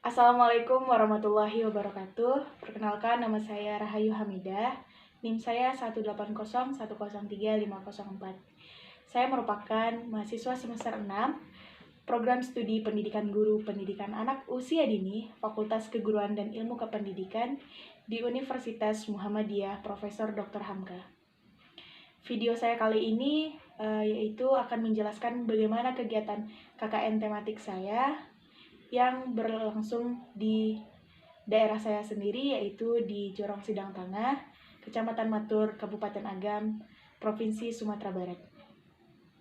Assalamualaikum warahmatullahi wabarakatuh. Perkenalkan, nama saya Rahayu Hamidah. NIM saya 18010030504. Saya merupakan mahasiswa semester 6 Program Studi Pendidikan Guru Pendidikan Anak Usia Dini Fakultas Keguruan dan Ilmu Kependidikan di Universitas Muhammadiyah Profesor Dr. Hamka. Video saya kali ini yaitu akan menjelaskan bagaimana kegiatan KKN tematik saya yang berlangsung di daerah saya sendiri, yaitu di Jorong Sidang Tengah, Kecamatan Matur, Kabupaten Agam, Provinsi Sumatera Barat.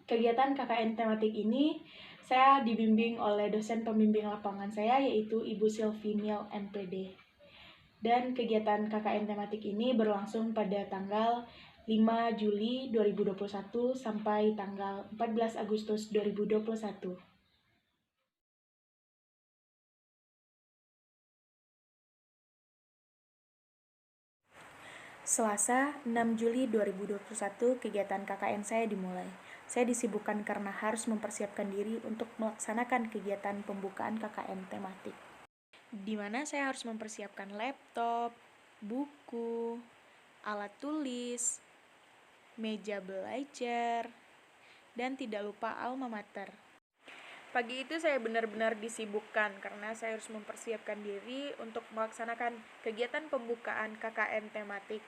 Kegiatan KKN tematik ini saya dibimbing oleh dosen pembimbing lapangan saya, yaitu Ibu Silvi Mil MPD. Dan kegiatan KKN tematik ini berlangsung pada tanggal 5 Juli 2021 sampai tanggal 14 Agustus 2021. Selasa, 6 Juli 2021, kegiatan KKN saya dimulai. Saya disibukkan karena harus mempersiapkan diri untuk melaksanakan kegiatan pembukaan KKN tematik, di mana saya harus mempersiapkan laptop, buku, alat tulis, meja belajar, dan tidak lupa alma mater. Pagi itu saya benar-benar disibukkan karena saya harus mempersiapkan diri untuk melaksanakan kegiatan pembukaan KKN tematik,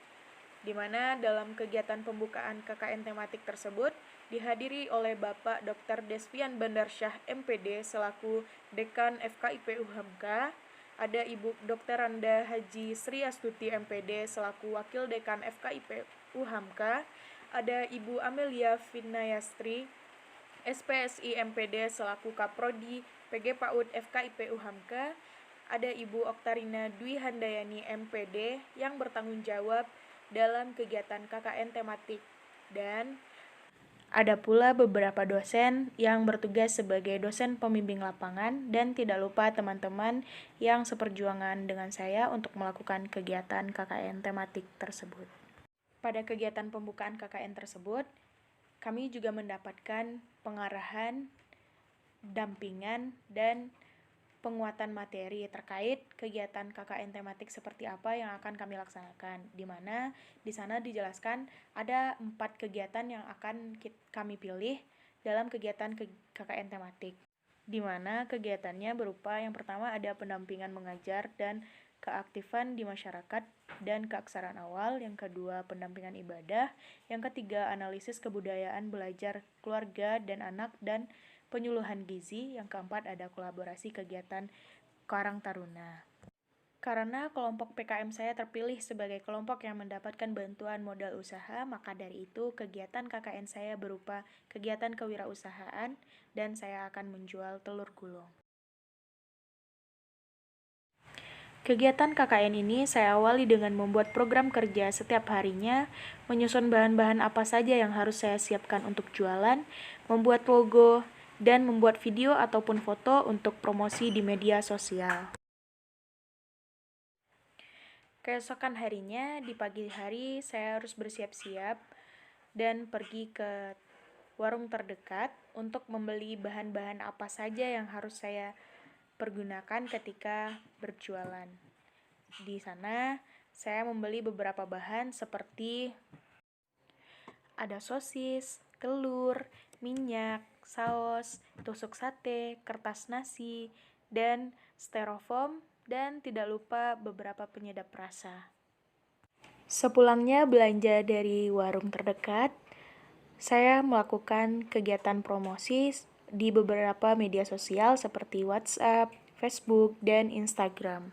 di mana dalam kegiatan pembukaan KKN tematik tersebut dihadiri oleh Bapak Dr. Desvian Bandarsyah MPD selaku Dekan FKIP UHAMKA, ada Ibu Dr. Randa Haji Sri Astuti MPD selaku Wakil Dekan FKIP UHAMKA, ada Ibu Amelia Vinayastri SPSI MPD selaku Kaprodi PG PAUD FKIP UHAMKA, ada Ibu Oktarina Dwi Handayani MPD yang bertanggung jawab dalam kegiatan KKN tematik, dan ada pula beberapa dosen yang bertugas sebagai dosen pembimbing lapangan, dan tidak lupa teman-teman yang seperjuangan dengan saya untuk melakukan kegiatan KKN tematik tersebut. Pada kegiatan pembukaan KKN tersebut, kami juga mendapatkan pengarahan, dampingan, dan penguatan materi terkait kegiatan KKN tematik seperti apa yang akan kami laksanakan, di mana di sana dijelaskan ada 4 kegiatan yang akan kami pilih dalam kegiatan KKN tematik, di mana kegiatannya berupa yang pertama ada pendampingan mengajar dan keaktifan di masyarakat dan keaksaraan awal, yang kedua pendampingan ibadah, yang ketiga analisis kebudayaan belajar keluarga dan anak dan penyuluhan gizi, yang keempat ada kolaborasi kegiatan Karang Taruna. Karena kelompok PKM saya terpilih sebagai kelompok yang mendapatkan bantuan modal usaha, maka dari itu kegiatan KKN saya berupa kegiatan kewirausahaan dan saya akan menjual telur gulung. Kegiatan KKN ini saya awali dengan membuat program kerja setiap harinya, menyusun bahan-bahan apa saja yang harus saya siapkan untuk jualan, membuat logo, dan membuat video ataupun foto untuk promosi di media sosial. Keesokan harinya, di pagi hari, saya harus bersiap-siap dan pergi ke warung terdekat untuk membeli bahan-bahan apa saja yang harus saya pergunakan ketika berjualan. Di sana, saya membeli beberapa bahan seperti ada sosis, telur, minyak, saus, tusuk sate, kertas nasi, dan styrofoam, dan tidak lupa beberapa penyedap rasa. Sepulangnya belanja dari warung terdekat, saya melakukan kegiatan promosi di beberapa media sosial seperti WhatsApp, Facebook, dan Instagram.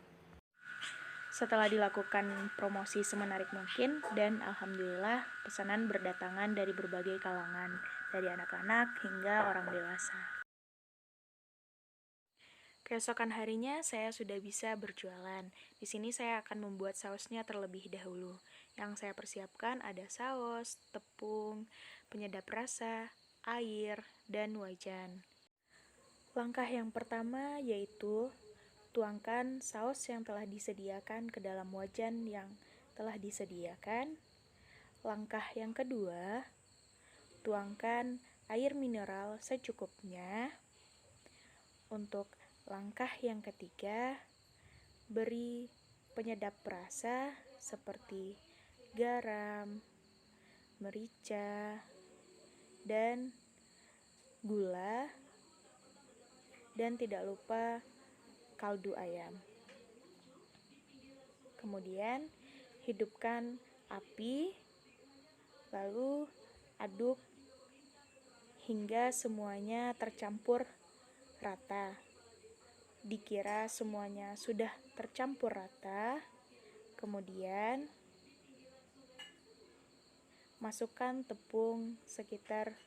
Setelah dilakukan promosi semenarik mungkin, dan alhamdulillah pesanan berdatangan dari berbagai kalangan, dari anak-anak hingga orang dewasa. Keesokan harinya saya sudah bisa berjualan. Di sini saya akan membuat sausnya terlebih dahulu. Yang saya persiapkan ada saus, tepung, penyedap rasa, air, dan wajan. Langkah yang pertama yaitu tuangkan saus yang telah disediakan ke dalam wajan yang telah disediakan. Langkah yang kedua, tuangkan air mineral secukupnya. Untuk langkah yang ketiga, beri penyedap rasa seperti garam, merica, dan gula, dan tidak lupa kaldu ayam. Kemudian hidupkan api, lalu aduk hingga semuanya tercampur rata. Dikira semuanya sudah tercampur rata, kemudian masukkan tepung sekitar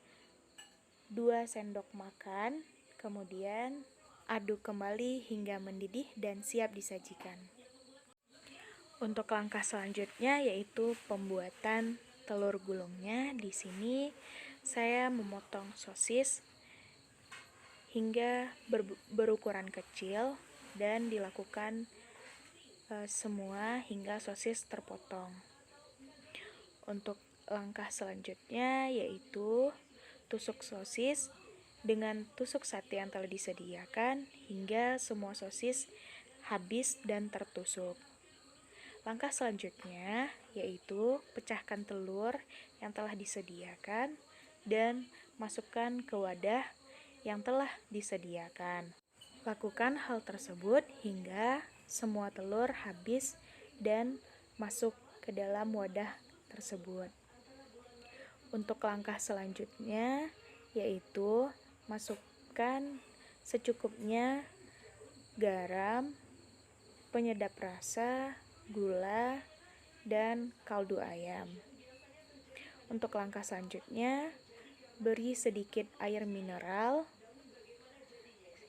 2 sendok makan, kemudian aduk kembali hingga mendidih dan siap disajikan. Untuk langkah selanjutnya yaitu pembuatan telur gulungnya. Di sini saya memotong sosis hingga berukuran kecil dan dilakukan semua hingga sosis terpotong. Untuk langkah selanjutnya yaitu tusuk sosis dengan tusuk sate yang telah disediakan hingga semua sosis habis dan tertusuk. Langkah selanjutnya yaitu pecahkan telur yang telah disediakan dan masukkan ke wadah yang telah disediakan. Lakukan hal tersebut hingga semua telur habis dan masuk ke dalam wadah tersebut. Untuk langkah selanjutnya yaitu masukkan secukupnya garam, penyedap rasa, gula, dan kaldu ayam. Untuk langkah selanjutnya, beri sedikit air mineral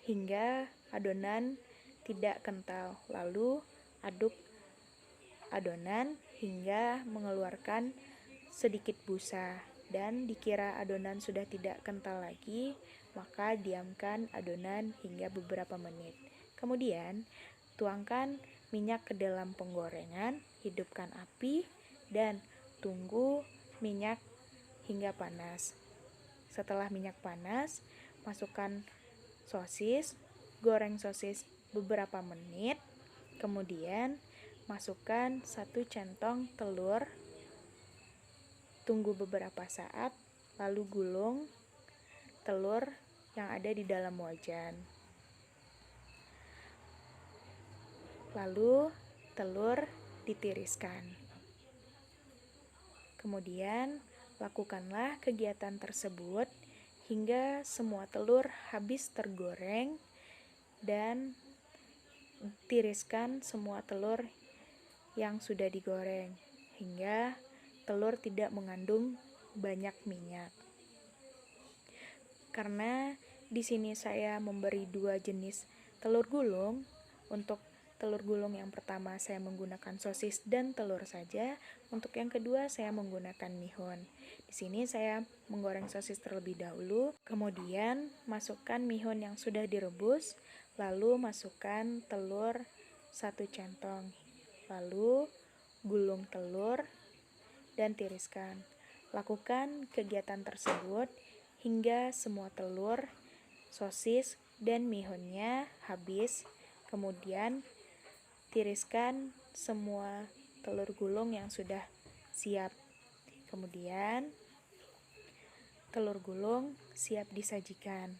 hingga adonan tidak kental. Lalu aduk adonan hingga mengeluarkan sedikit busa. Dan dikira adonan sudah tidak kental lagi, maka diamkan adonan hingga beberapa menit. Kemudian tuangkan minyak ke dalam penggorengan, hidupkan api, dan tunggu minyak hingga panas. Setelah minyak panas, masukkan sosis, goreng sosis beberapa menit, kemudian masukkan 1 centong telur, tunggu beberapa saat, lalu gulung telur yang ada di dalam wajan. Lalu telur ditiriskan. Kemudian lakukanlah kegiatan tersebut hingga semua telur habis tergoreng dan tiriskan semua telur yang sudah digoreng hingga telur tidak mengandung banyak minyak. Karena di sini saya memberi 2 jenis telur gulung, untuk telur gulung yang pertama saya menggunakan sosis dan telur saja. Untuk yang kedua saya menggunakan mihun. Di sini saya menggoreng sosis terlebih dahulu, kemudian masukkan mihun yang sudah direbus, lalu masukkan telur 1 centong. Lalu gulung telur dan tiriskan. Lakukan kegiatan tersebut hingga semua telur, sosis, dan mihunnya habis. Kemudian tiriskan semua telur gulung yang sudah siap. Kemudian telur gulung siap disajikan.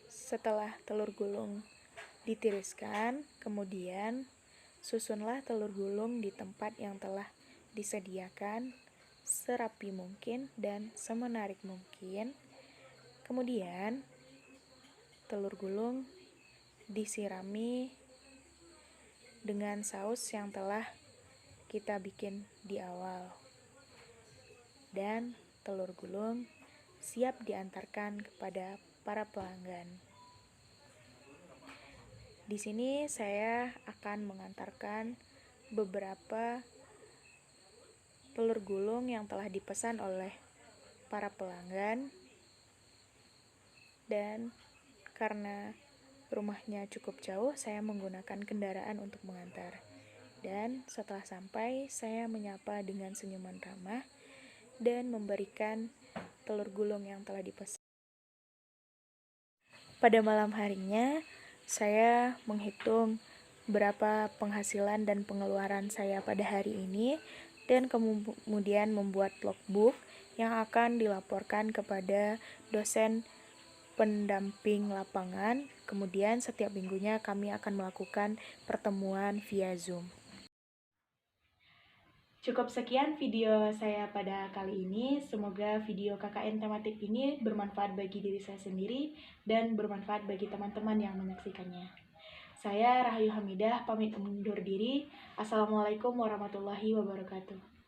Setelah telur gulung ditiriskan, kemudian susunlah telur gulung di tempat yang telah disediakan serapi mungkin dan semenarik mungkin. Kemudian telur gulung disirami dengan saus yang telah kita bikin di awal. Dan telur gulung siap diantarkan kepada para pelanggan. Di sini saya akan mengantarkan beberapa telur gulung yang telah dipesan oleh para pelanggan, dan karena rumahnya cukup jauh, saya menggunakan kendaraan untuk mengantar. Dan setelah sampai, saya menyapa dengan senyuman ramah dan memberikan telur gulung yang telah dipesan. Pada malam harinya, Saya menghitung berapa penghasilan dan pengeluaran saya pada hari ini, dan kemudian membuat logbook yang akan dilaporkan kepada dosen pendamping lapangan. Kemudian setiap minggunya kami akan melakukan pertemuan via Zoom. Cukup sekian video saya pada kali ini. Semoga video KKN tematik ini bermanfaat bagi diri saya sendiri dan bermanfaat bagi teman-teman yang menyaksikannya. Saya Rahayu Hamidah, pamit undur diri. Assalamualaikum warahmatullahi wabarakatuh.